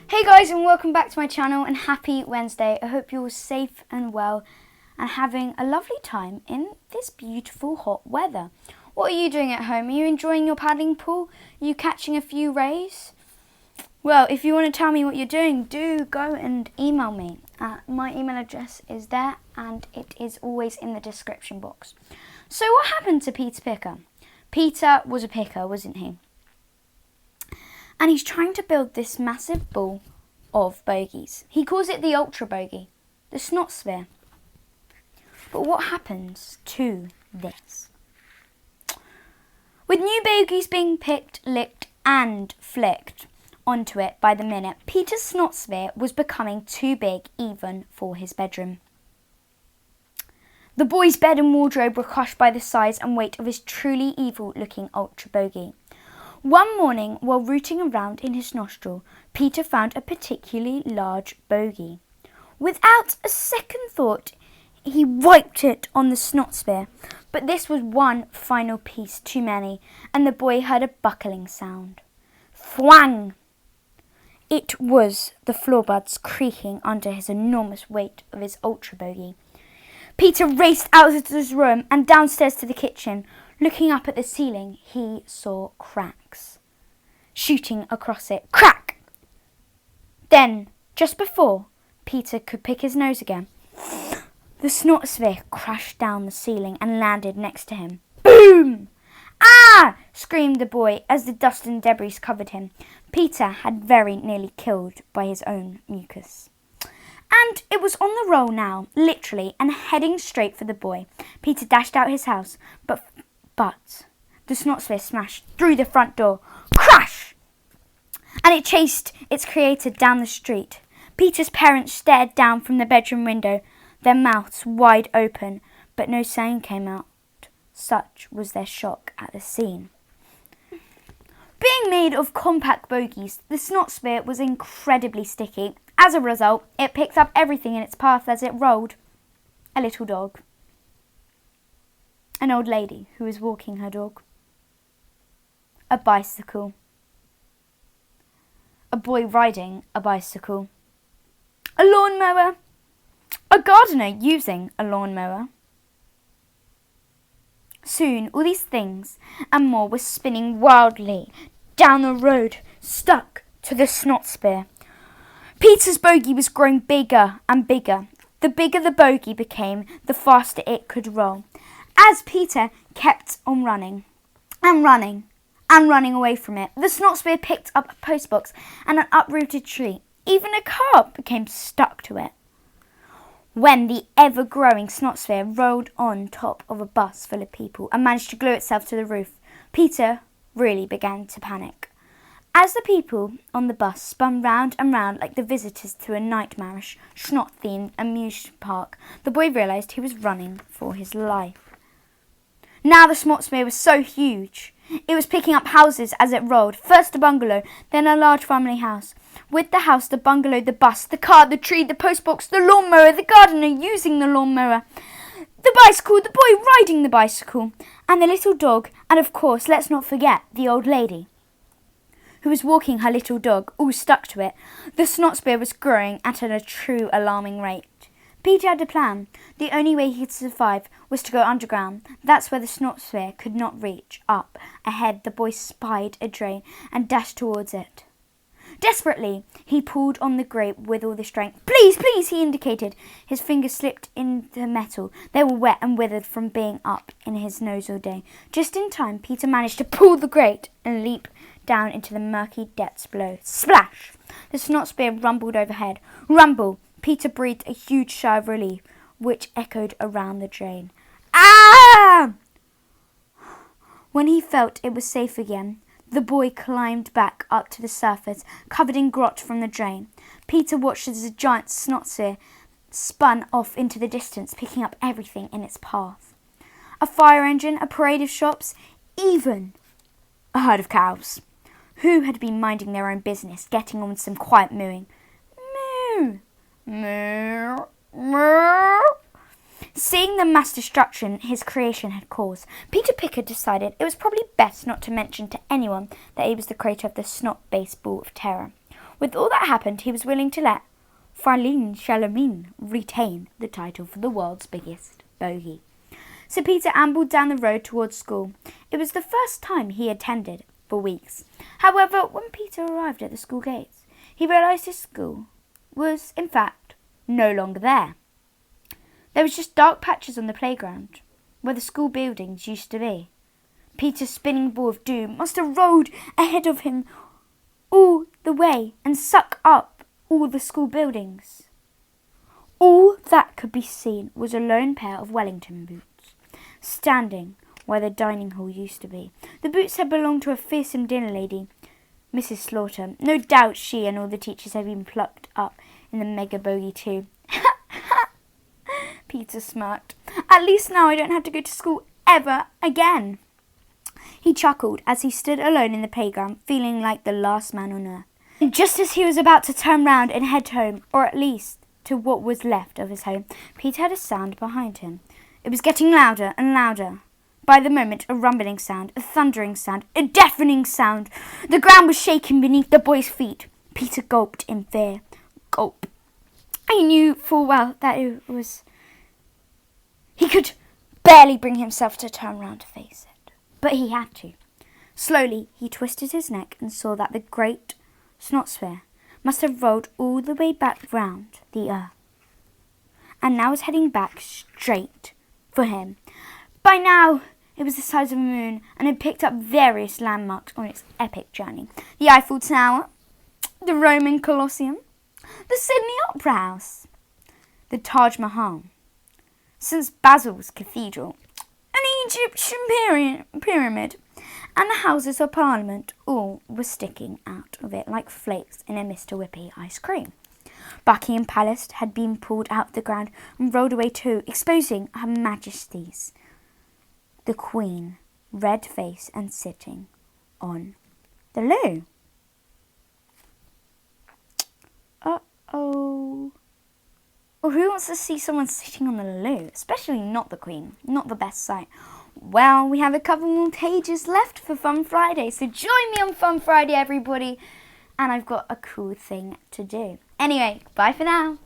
Hey guys, and welcome back to my channel and happy Wednesday. I hope you're all safe and well and having a lovely time in this beautiful hot weather. What are you doing at home? Are you enjoying your paddling pool? Are you catching a few rays? Well, if you want to tell me what you're doing, do go and email me. My email address is there and it is always in the description box. So what happened to Peter Picker? Peter was a picker, wasn't he? And he's trying to build this massive ball of bogies. He calls it the Ultra-BOGEY, the Snot sphere. But what happens to this? With new bogies being picked, licked and flicked onto it by the minute, Peter's snot sphere was becoming too big even for his bedroom. The boy's bed and wardrobe were crushed by the size and weight of his truly evil-looking Ultra-BOGEY. One morning, while rooting around in his nostril, Peter found a particularly large bogey. Without a second thought, he wiped it on the snot sphere. But this was one final piece too many, and the boy heard a buckling sound. Thwang! It was the floorboards creaking under his enormous weight of his Ultra-BOGEY. Peter raced out of his room and downstairs to the kitchen. Looking up at the ceiling, he saw cracks shooting across it. Crack! Then, just before Peter could pick his nose again, the snot sphere crashed down the ceiling and landed next to him. Boom! Ah! Screamed the boy as the dust and debris covered him. Peter had very nearly killed by his own mucus. And it was on the roll now, literally, and heading straight for the boy. Peter dashed out his house, but the snot sphere smashed through the front door. Crash! And it chased its creator down the street. Peter's parents stared down from the bedroom window, their mouths wide open, but no sound came out. Such was their shock at the scene. Being made of compact bogies, the snot sphere was incredibly sticky. As a result, it picked up everything in its path as it rolled. A little dog. An old lady who was walking her dog. A bicycle. A boy riding a bicycle. A lawnmower. A gardener using a lawnmower. Soon all these things and more were spinning wildly down the road, stuck to the snot sphere. Peter's bogey was growing bigger and bigger. The bigger the bogey became, the faster it could roll. As Peter kept on running and running and running away from it, the snot sphere picked up a postbox and an uprooted tree. Even a car became stuck to it. When the ever-growing snot sphere rolled on top of a bus full of people and managed to glue itself to the roof, Peter really began to panic. As the people on the bus spun round and round like the visitors to a nightmarish, snot-themed amusement park, the boy realised he was running for his life. Now the snot sphere was so huge. It was picking up houses as it rolled. First a bungalow, then a large family house. With the house, the bungalow, the bus, the car, the tree, the postbox, the lawnmower, the gardener using the lawnmower, the bicycle, the boy riding the bicycle, and the little dog, and of course, let's not forget, the old lady who was walking her little dog, all stuck to it. The snot sphere was growing at a true alarming rate. Peter had a plan. The only way he could survive was to go underground. That's where the snot sphere could not reach. Up ahead, the boy spied a drain and dashed towards it. Desperately, he pulled on the grate with all the strength. Please, please, he indicated. His fingers slipped in the metal. They were wet and withered from being up in his nose all day. Just in time, Peter managed to pull the grate and leap down into the murky depths below. Splash! The snot sphere rumbled overhead. Rumble! Peter breathed a huge sigh of relief, which echoed around the drain. Ah! When he felt it was safe again, the boy climbed back up to the surface, covered in grot from the drain. Peter watched as the giant snot sphere spun off into the distance, picking up everything in its path. A fire engine, a parade of shops, even a herd of cows, who had been minding their own business, getting on with some quiet mooing. Moo! Moo! Moo! Seeing the mass destruction his creation had caused, Peter Picker decided it was probably best not to mention to anyone that he was the creator of the snot-based ball of terror. With all that happened, he was willing to let Farlene Chalamine retain the title for the world's biggest bogey. So Peter ambled down the road towards school. It was the first time he attended for weeks. However, when Peter arrived at the school gates, he realised his school was, in fact, no longer there. There was just dark patches on the playground, where the school buildings used to be. Peter's spinning ball of doom must have rolled ahead of him all the way and sucked up all the school buildings. All that could be seen was a lone pair of Wellington boots, standing where the dining hall used to be. The boots had belonged to a fearsome dinner lady, Mrs. Slaughter. No doubt she and all the teachers had been plucked up in the mega bogey too. Peter smirked. At least now I don't have to go to school ever again. He chuckled as he stood alone in the playground, feeling like the last man on earth. And just as he was about to turn round and head home, or at least to what was left of his home, Peter heard a sound behind him. It was getting louder and louder. By the moment, a rumbling sound, a thundering sound, a deafening sound. The ground was shaking beneath the boy's feet. Peter gulped in fear. Gulp. He knew full well that it was... He could barely bring himself to turn round to face it. But he had to. Slowly, he twisted his neck and saw that the great snot sphere must have rolled all the way back round the earth, and now was heading back straight for him. By now, it was the size of a moon and had picked up various landmarks on its epic journey. The Eiffel Tower, the Roman Colosseum, the Sydney Opera House, the Taj Mahal, St. Basil's Cathedral, an Egyptian pyramid, and the Houses of Parliament all were sticking out of it like flakes in a Mr. Whippy ice cream. Buckingham Palace had been pulled out of the ground and rolled away too, exposing Her Majesty's, the Queen, red-faced and sitting on the loo. Uh-oh. Well, who wants to see someone sitting on the loo? Especially not the Queen. Not the best sight. Well, we have a couple more pages left for Fun Friday, so join me on Fun Friday, everybody. And I've got a cool thing to do. Anyway, bye for now.